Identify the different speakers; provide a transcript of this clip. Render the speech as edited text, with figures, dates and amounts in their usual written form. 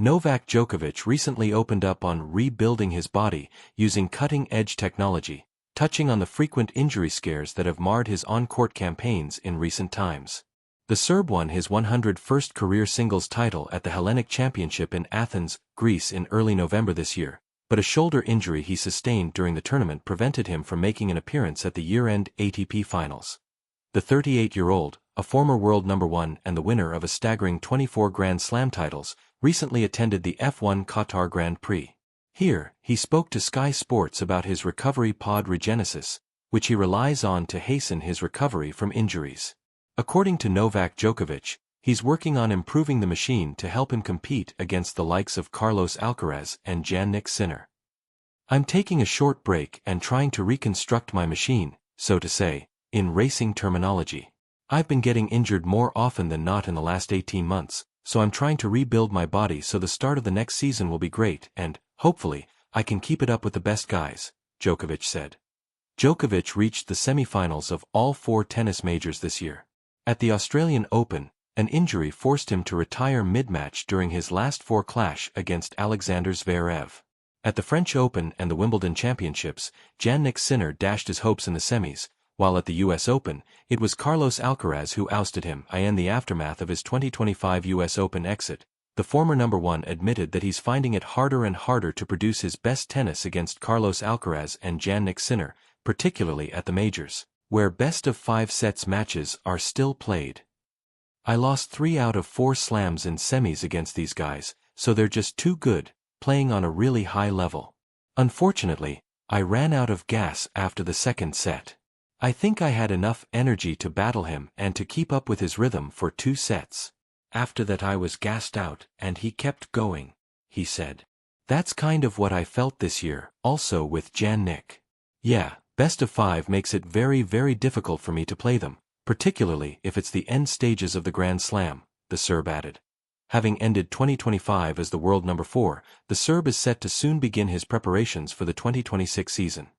Speaker 1: Novak Djokovic recently opened up on rebuilding his body using cutting-edge technology, touching on the frequent injury scares that have marred his on-court campaigns in recent times. The Serb won his 101st career singles title at the Hellenic Championship in Athens, Greece in early November this year, but a shoulder injury he sustained during the tournament prevented him from making an appearance at the year-end ATP Finals. The 38-year-old, a former world number one and the winner of a staggering 24 Grand Slam titles, recently attended the F1 Qatar Grand Prix. Here, he spoke to Sky Sports about his recovery pod Regenesis, which he relies on to hasten his recovery from injuries. According to Novak Djokovic, he's working on improving the machine to help him compete against the likes of Carlos Alcaraz and Jannik Sinner. I'm taking a short break and trying to reconstruct my machine, so to say, in racing terminology. I've been getting injured more often than not in the last 18 months, so I'm trying to rebuild my body so the start of the next season will be great and, hopefully, I can keep it up with the best guys, Djokovic said. Djokovic reached the semifinals of all 4 tennis majors this year. At the Australian Open, an injury forced him to retire mid-match during his last 4 clash against Alexander Zverev. At the French Open and the Wimbledon Championships, Jannik Sinner dashed his hopes in the semis, while at the US Open, it was Carlos Alcaraz who ousted him. In the aftermath of his 2025 US Open exit, the former number one admitted that he's finding it harder and harder to produce his best tennis against Carlos Alcaraz and Jannik Sinner, particularly at the majors, where best-of-5 sets matches are still played. I lost 3 out of 4 slams in semis against these guys, so they're just too good, playing on a really high level. Unfortunately, I ran out of gas after the second set. I think I had enough energy to battle him and to keep up with his rhythm for 2 sets. After that I was gassed out, and he kept going, he said. That's kind of what I felt this year, also with Jannik. Yeah, best of 5 makes it very, very difficult for me to play them, particularly if it's the end stages of the Grand Slam, the Serb added. Having ended 2025 as the world number 4, the Serb is set to soon begin his preparations for the 2026 season.